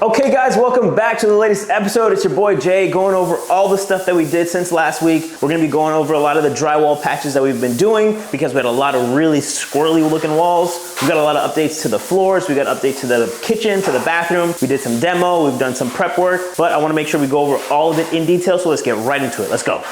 Okay guys, welcome back to the latest episode. It's your boy Jay going over all the stuff that we did since last week. We're gonna be going over a lot of the drywall patches that we've been doing because we had a lot of really squirrely looking walls. We got a lot of updates to the floors. We got updates to the kitchen, to the bathroom. We did some demo, we've done some prep work, but I wanna make sure we go over all of it in detail, so let's get right into it. Let's go.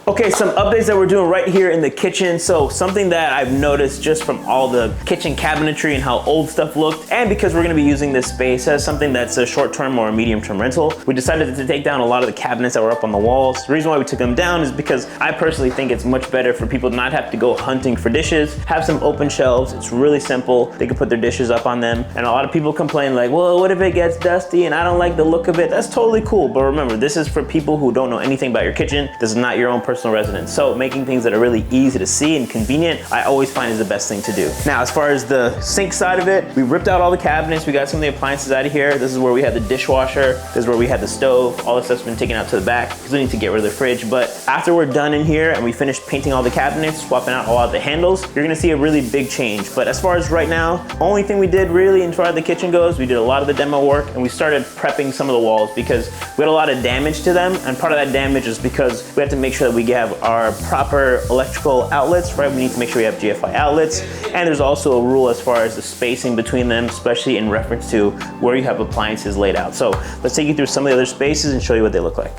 Okay, some updates that we're doing right here in the kitchen. So something that I've noticed just from all the kitchen cabinetry and how old stuff looked, and because we're gonna be using this space as something that's a short-term or a medium-term rental, we decided to take down a lot of the cabinets that were up on the walls. The reason why we took them down is because I personally think it's much better for people to not have to go hunting for dishes, have some open shelves. It's really simple. They can put their dishes up on them. And a lot of people complain like, well, what if it gets dusty and I don't like the look of it? That's totally cool. But remember, this is for people who don't know anything about your kitchen. This is not your own personal residence. So making things that are really easy to see and convenient, I always find is the best thing to do. Now, as far as the sink side of it, we ripped out all the cabinets. We got some of the appliances out of here. This is where we had the dishwasher. This is where we had the stove. All this stuff's been taken out to the back because we need to get rid of the fridge. But after we're done in here and we finished painting all the cabinets, swapping out all of the handles, you're gonna see a really big change. But as far as right now, only thing we did really as far as the kitchen goes, we did a lot of the demo work and we started prepping some of the walls because we had a lot of damage to them. And part of that damage is because we have to make sure that we have our proper electrical outlets, right? We need to make sure we have GFI outlets. And there's also a rule as far as the spacing between them, especially in reference to where you have appliances laid out. So let's take you through some of the other spaces and show you what they look like.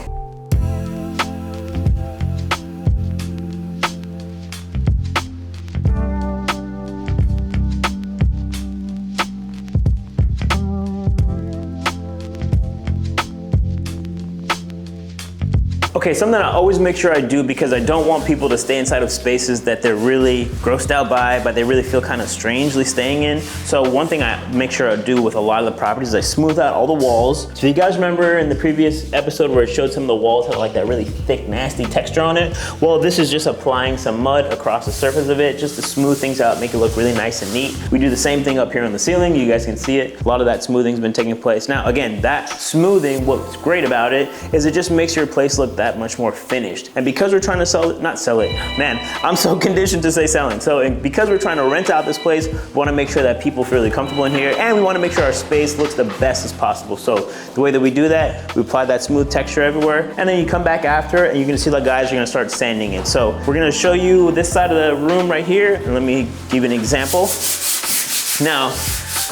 Okay, something I always make sure I do because I don't want people to stay inside of spaces that they're really grossed out by, but they really feel kind of strangely staying in. So one thing I make sure I do with a lot of the properties is I smooth out all the walls. So you guys remember in the previous episode where it showed some of the walls had like that really thick, nasty texture on it? Well, this is just applying some mud across the surface of it just to smooth things out, make it look really nice and neat. We do the same thing up here on the ceiling. You guys can see it. A lot of that smoothing's been taking place. Now, again, that smoothing, what's great about it is it just makes your place look that much more finished. And because we're trying to sell it, not sell it, man, I'm so conditioned to say selling. So because we're trying to rent out this place, we want to make sure that people feel really comfortable in here, and we want to make sure our space looks the best as possible. So the way that we do that, we apply that smooth texture everywhere, and then you come back after and you're gonna see the guys are gonna start sanding it. So we're gonna show you this side of the room right here, and let me give you an example. Now,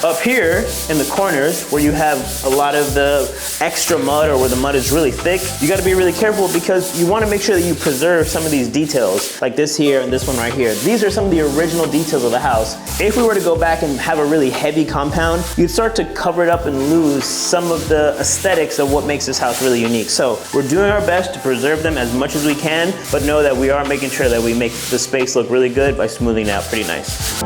up here in the corners where you have a lot of the extra mud or where the mud is really thick, you gotta be really careful because you wanna make sure that you preserve some of these details, like this here and this one right here. These are some of the original details of the house. If we were to go back and have a really heavy compound, you'd start to cover it up and lose some of the aesthetics of what makes this house really unique. So we're doing our best to preserve them as much as we can, but know that we are making sure that we make the space look really good by smoothing it out pretty nice.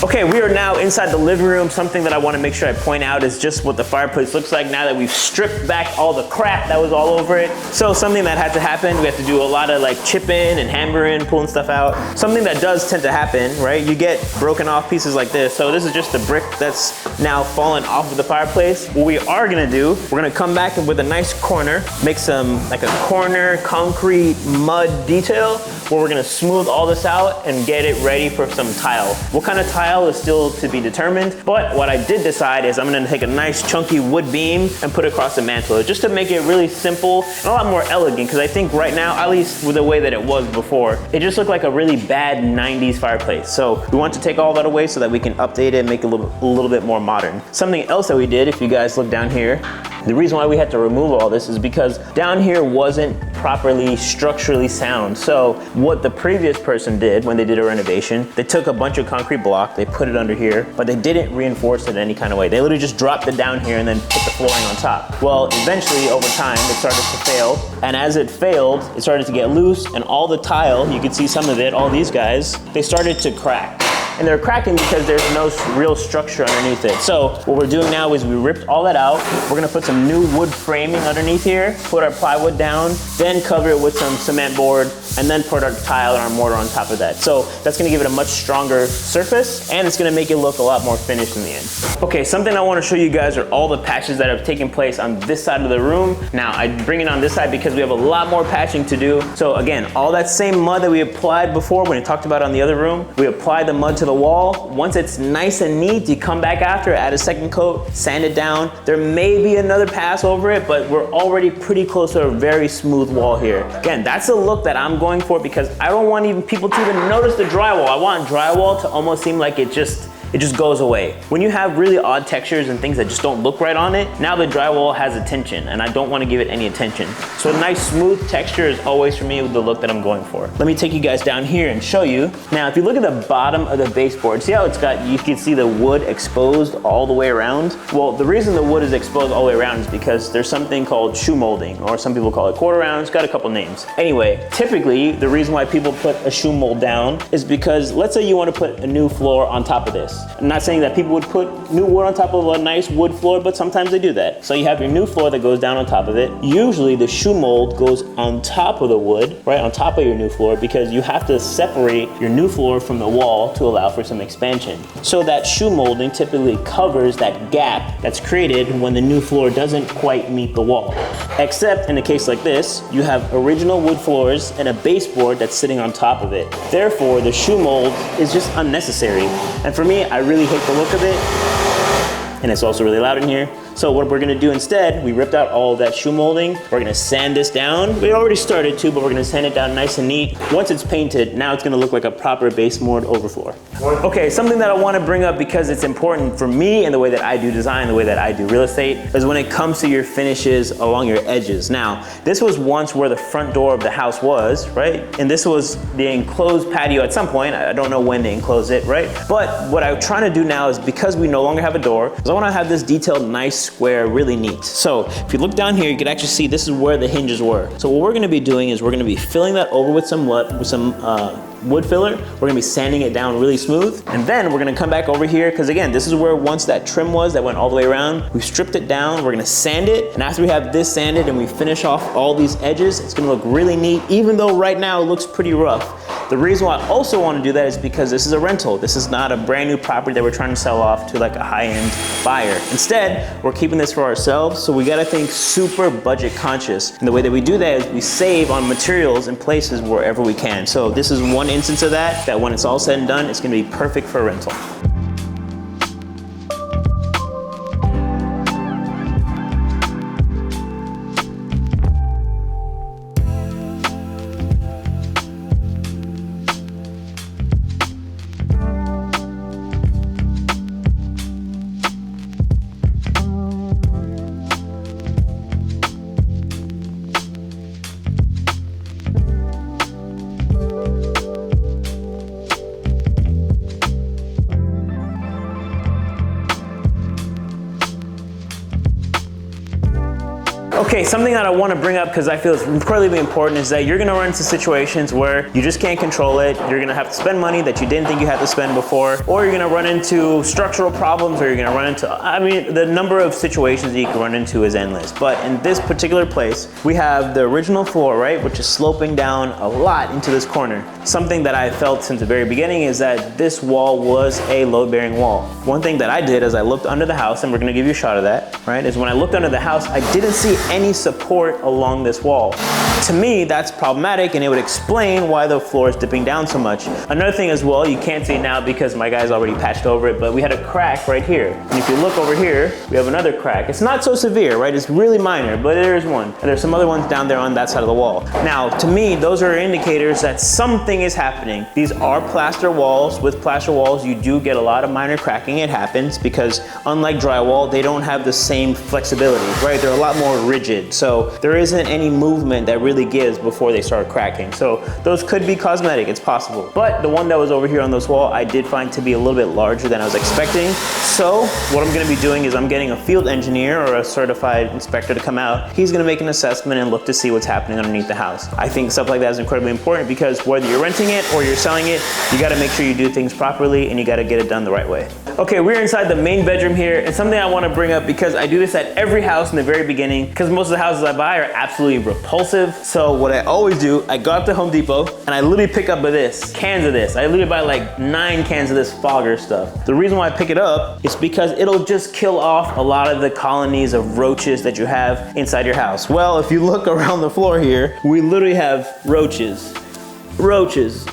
Okay, we are now inside the living room. Something that I want to make sure I point out is just what the fireplace looks like now that we've stripped back all the crap that was all over it. So something that had to happen, we have to do a lot of like chipping and hammering, pulling stuff out. Something that does tend to happen, right? You get broken off pieces like this. So this is just a brick that's now fallen off of the fireplace. What we are gonna do, we're gonna come back with a nice corner, make some like a corner concrete mud detail where we're gonna smooth all this out and get it ready for some tile. What kind of tile is still to be determined, but what I did decide is I'm gonna take a nice chunky wood beam and put it across the mantle just to make it really simple and a lot more elegant, because I think right now, at least with the way that it was before, it just looked like a really bad 90s fireplace. So we want to take all that away so that we can update it and make it a little bit more modern. Something else that we did, if you guys look down here, the reason why we had to remove all this is because down here wasn't properly structurally sound. So what the previous person did when they did a renovation, they took a bunch of concrete block, they put it under here, but they didn't reinforce it in any kind of way. They literally just dropped it down here and then put the flooring on top. Well, eventually over time, it started to fail. And as it failed, it started to get loose, and all the tile, you could see some of it, all these guys, they started to crack. and they're cracking because there's no real structure underneath it. So what we're doing now is we ripped all that out. We're gonna put some new wood framing underneath here, put our plywood down, then cover it with some cement board, and then put our tile and our mortar on top of that. So that's gonna give it a much stronger surface, and it's gonna make it look a lot more finished in the end. Okay, something I wanna show you guys are all the patches that have taken place on this side of the room. Now, I bring it on this side because we have a lot more patching to do. So again, all that same mud that we applied before when we talked about on the other room, we apply the mud to the wall. Once it's nice and neat, you come back after, add a second coat, sand it down. There may be another pass over it, but we're already pretty close to a very smooth wall here. Again, that's a look that I'm going for because I don't want even people to even notice the drywall. I want drywall to almost seem like it just goes away. When you have really odd textures and things that just don't look right on it, now the drywall has attention and I don't want to give it any attention. So a nice smooth texture is always for me the look that I'm going for. Let me take you guys down here and show you. Now, if you look at the bottom of the baseboard, see how it's got, you can see the wood exposed all the way around? Well, the reason the wood is exposed all the way around is because there's something called shoe molding, or some people call it quarter round. It's got a couple names. Anyway, typically the reason why people put a shoe mold down is because let's say you want to put a new floor on top of this. I'm not saying that people would put new wood on top of a nice wood floor, but sometimes they do that. So you have your new floor that goes down on top of it. Usually the shoe mold goes on top of the wood, right on top of your new floor, because you have to separate your new floor from the wall to allow for some expansion. So that shoe molding typically covers that gap that's created when the new floor doesn't quite meet the wall. Except in a case like this, you have original wood floors and a baseboard that's sitting on top of it. Therefore, the shoe mold is just unnecessary. And for me, I really hate the look of it, and it's also really loud in here. So what we're gonna do instead, we ripped out all of that shoe molding. We're gonna sand this down. We already started to, but we're gonna sand it down nice and neat. Once it's painted, now it's gonna look like a proper baseboard overfloor. Okay, something that I wanna bring up because it's important for me and the way that I do design, the way that I do real estate, is when it comes to your finishes along your edges. Now, this was once where the front door of the house was, right? And this was the enclosed patio at some point. I don't know when they enclosed it, right? But what I'm trying to do now is, because we no longer have a door, is I wanna have this detailed, nice square, really neat. So if you look down here, you can actually see this is where the hinges were. So what we're gonna be doing is we're gonna be filling that over with some wood filler. We're gonna be sanding it down really smooth. And then we're gonna come back over here, because again, this is where once that trim was that went all the way around. We've stripped it down, we're gonna sand it. And after we have this sanded and we finish off all these edges, it's gonna look really neat, even though right now it looks pretty rough. The reason why I also want to do that is because this is a rental. This is not a brand new property that we're trying to sell off to like a high-end buyer. Instead, we're keeping this for ourselves, so we gotta think super budget conscious. And the way that we do that is we save on materials and places wherever we can. So this is one instance of that when it's all said and done, it's gonna be perfect for a rental. Okay, something that I want to bring up because I feel is incredibly important is that you're going to run into situations where you just can't control it. You're going to have to spend money that you didn't think you had to spend before, or you're going to run into structural problems, or you're going to run into, I mean, the number of situations that you can run into is endless. But in this particular place, we have the original floor, right, which is sloping down a lot into this corner. Something that I felt since the very beginning is that this wall was a load-bearing wall. One thing that I did is I looked under the house, and we're going to give you a shot of that, right, is when I looked under the house, I didn't see any support along this wall. To me, that's problematic, and it would explain why the floor is dipping down so much. Another thing as well, you can't see it now because my guy's already patched over it, but we had a crack right here. And if you look over here, we have another crack. It's not so severe, right? It's really minor, but there is one. And there's some other ones down there on that side of the wall. Now, to me, those are indicators that something is happening. These are plaster walls. With plaster walls, you do get a lot of minor cracking. It happens because unlike drywall, they don't have the same flexibility, right? They're a lot more rigid. rigid. So there isn't any movement that really gives before they start cracking. So those could be cosmetic, it's possible. But the one that was over here on this wall, I did find to be a little bit larger than I was expecting. So what I'm gonna be doing is I'm getting a field engineer or a certified inspector to come out. He's gonna make an assessment and look to see what's happening underneath the house. I think stuff like that is incredibly important because whether you're renting it or you're selling it, you gotta make sure you do things properly and you gotta get it done the right way. Okay, we're inside the main bedroom here, and something I wanna bring up because I do this at every house in the very beginning because most of the houses I buy are absolutely repulsive. So what I always do, I go out to Home Depot and I literally pick up cans of this. I literally buy like 9 cans of this fogger stuff. The reason why I pick it up is because it'll just kill off a lot of the colonies of roaches that you have inside your house. Well, if you look around the floor here, we literally have roaches. Roaches.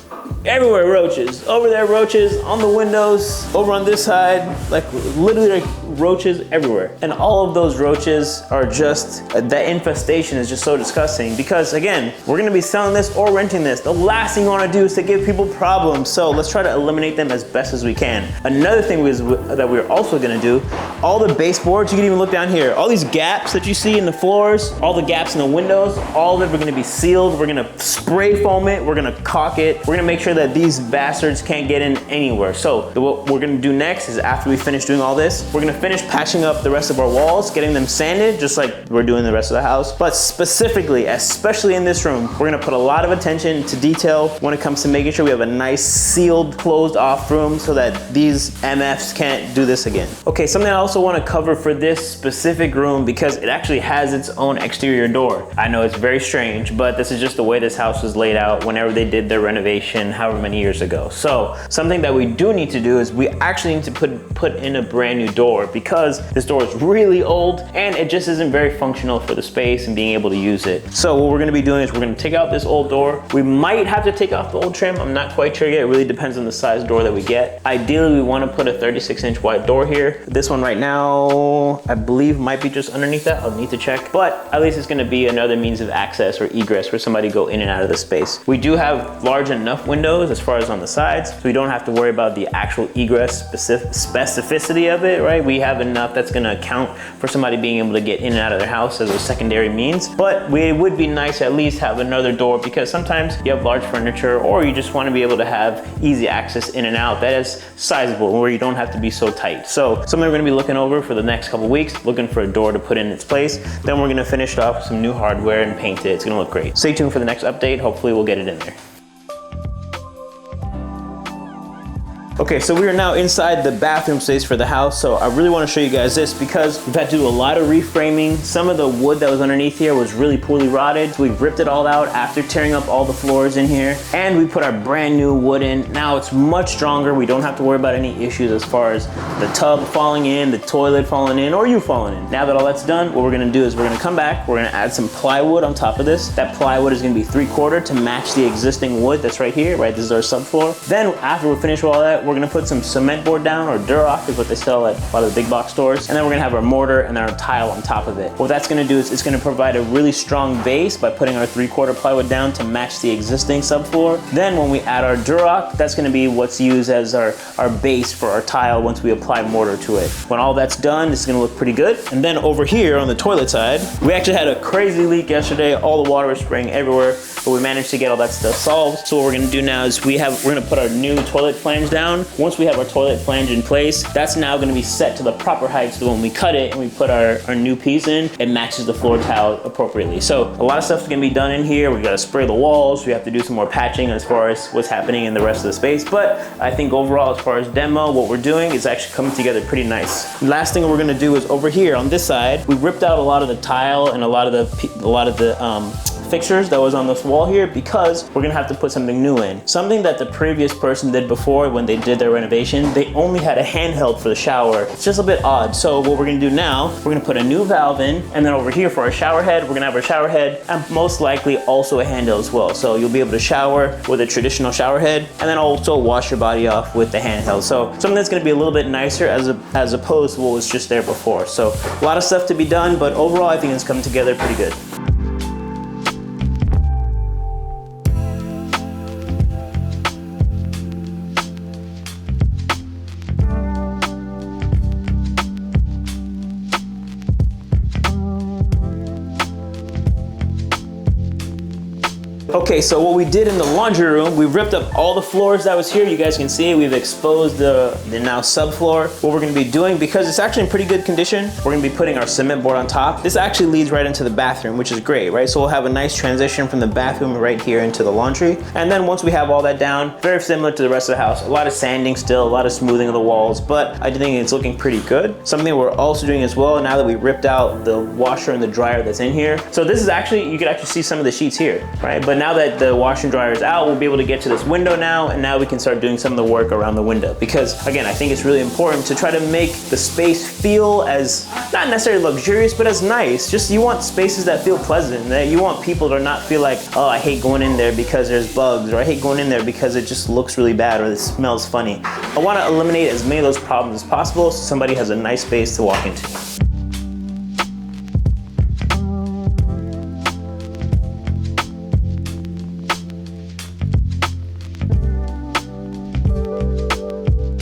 Everywhere roaches. Over there roaches, on the windows, over on this side, like literally like roaches everywhere. And all of those roaches are just, that infestation is just so disgusting because again, we're gonna be selling this or renting this. The last thing you wanna do is to give people problems. So let's try to eliminate them as best as we can. Another thing that we're also gonna do, all the baseboards, you can even look down here, all these gaps that you see in the floors, all the gaps in the windows, all of it are gonna be sealed. We're gonna spray foam it, we're gonna caulk it, we're gonna make sure that these bastards can't get in anywhere. So what we're gonna do next is after we finish doing all this, we're gonna finish patching up the rest of our walls, getting them sanded, just like we're doing the rest of the house. But specifically, especially in this room, we're gonna put a lot of attention to detail when it comes to making sure we have a nice sealed, closed off room so that these MFs can't do this again. Okay, something I also wanna cover for this specific room because it actually has its own exterior door. I know it's very strange, but this is just the way this house was laid out whenever they did their renovation, however many years ago. So something that we do need to do is we actually need to put in a brand new door because this door is really old and it just isn't very functional for the space and being able to use it. So what we're gonna be doing is we're gonna take out this old door. We might have to take off the old trim. I'm not quite sure yet. It really depends on the size door that we get. Ideally, we wanna put a 36-inch wide door here. This one right now, I believe might be just underneath that. I'll need to check, but at least it's gonna be another means of access or egress for somebody to go in and out of the space. We do have large enough windows as far as on the sides, so we don't have to worry about the actual egress specificity of it, right? We have enough that's gonna account for somebody being able to get in and out of their house as a secondary means. But it would be nice to at least have another door because sometimes you have large furniture or you just wanna be able to have easy access in and out that is sizable where you don't have to be so tight. So something we're gonna be looking over for the next couple weeks, looking for a door to put in its place. Then we're gonna finish it off with some new hardware and paint it. It's gonna look great. Stay tuned for the next update. Hopefully we'll get it in there. Okay, so we are now inside the bathroom space for the house. So I really want to show you guys this because we've had to do a lot of reframing. Some of the wood that was underneath here was really poorly rotted. So we've ripped it all out after tearing up all the floors in here. And we put our brand new wood in. Now it's much stronger. We don't have to worry about any issues as far as the tub falling in, the toilet falling in, or you falling in. Now that all that's done, what we're gonna do is we're gonna come back, we're gonna add some plywood on top of this. That plywood is gonna be 3/4 to match the existing wood that's right here, right? This is our subfloor. Then after we finish all that, we're gonna put some cement board down, or Durock is what they sell at a lot of the big box stores. And then we're gonna have our mortar and then our tile on top of it. What that's gonna do is it's gonna provide a really strong base by putting our 3/4 plywood down to match the existing subfloor. Then when we add our Durock, that's gonna be what's used as our base for our tile once we apply mortar to it. When all that's done, it's gonna look pretty good. And then over here on the toilet side, we actually had a crazy leak yesterday. All the water was spraying everywhere, but we managed to get all that stuff solved. So what we're gonna do now is we're gonna put our new toilet flange down. Once we have our toilet flange in place, that's now gonna be set to the proper height so when we cut it and we put our new piece in, it matches the floor tile appropriately. So a lot of stuff's gonna be done in here. We gotta spray the walls. We have to do some more patching as far as what's happening in the rest of the space. But I think overall, as far as demo, what we're doing is actually coming together pretty nice. Last thing we're gonna do is over here on this side, we ripped out a lot of the tile and a lot of the fixtures that was on this wall here because we're gonna have to put something new in. Something that the previous person did before when they did their renovation, they only had a handheld for the shower. It's just a bit odd. So what we're gonna do now, we're gonna put a new valve in, and then over here for our shower head, we're gonna have our shower head and most likely also a handheld as well. So you'll be able to shower with a traditional shower head and then also wash your body off with the handheld. So something that's gonna be a little bit nicer as opposed to what was just there before. So a lot of stuff to be done, but overall I think it's come together pretty good. Okay, so what we did in the laundry room, we ripped up all the floors that was here. You guys can see we've exposed the now subfloor. What we're gonna be doing, because it's actually in pretty good condition, we're gonna be putting our cement board on top. This actually leads right into the bathroom, which is great, right? So we'll have a nice transition from the bathroom right here into the laundry. And then once we have all that down, very similar to the rest of the house. A lot of sanding still, a lot of smoothing of the walls, but I think it's looking pretty good. Something we're also doing as well, now that we ripped out the washer and the dryer that's in here. So this is actually, you could actually see some of the sheets here, right? But now that the washer and dryer is out, we'll be able to get to this window now, and now we can start doing some of the work around the window. Because again, I think it's really important to try to make the space feel as, not necessarily luxurious, but as nice. Just, you want spaces that feel pleasant, that you want people to not feel like, oh, I hate going in there because there's bugs, or I hate going in there because it just looks really bad, or it smells funny. I want to eliminate as many of those problems as possible so somebody has a nice space to walk into.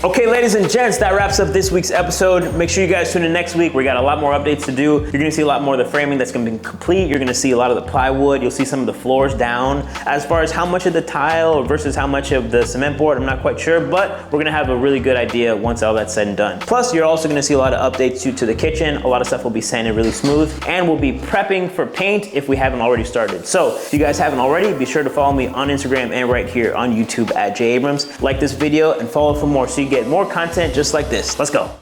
Okay, ladies and gents, that wraps up this week's episode. Make sure you guys tune in next week. We got a lot more updates to do. You're gonna see a lot more of the framing that's gonna be complete. You're gonna see a lot of the plywood. You'll see some of the floors down. As far as how much of the tile versus how much of the cement board, I'm not quite sure, but we're gonna have a really good idea once all that's said and done. Plus, you're also gonna see a lot of updates to the kitchen. A lot of stuff will be sanded really smooth, and we'll be prepping for paint if we haven't already started. So if you guys haven't already, be sure to follow me on Instagram and right here on YouTube at J Abrams. Like this video and follow for more so you get more content just like this. Let's go.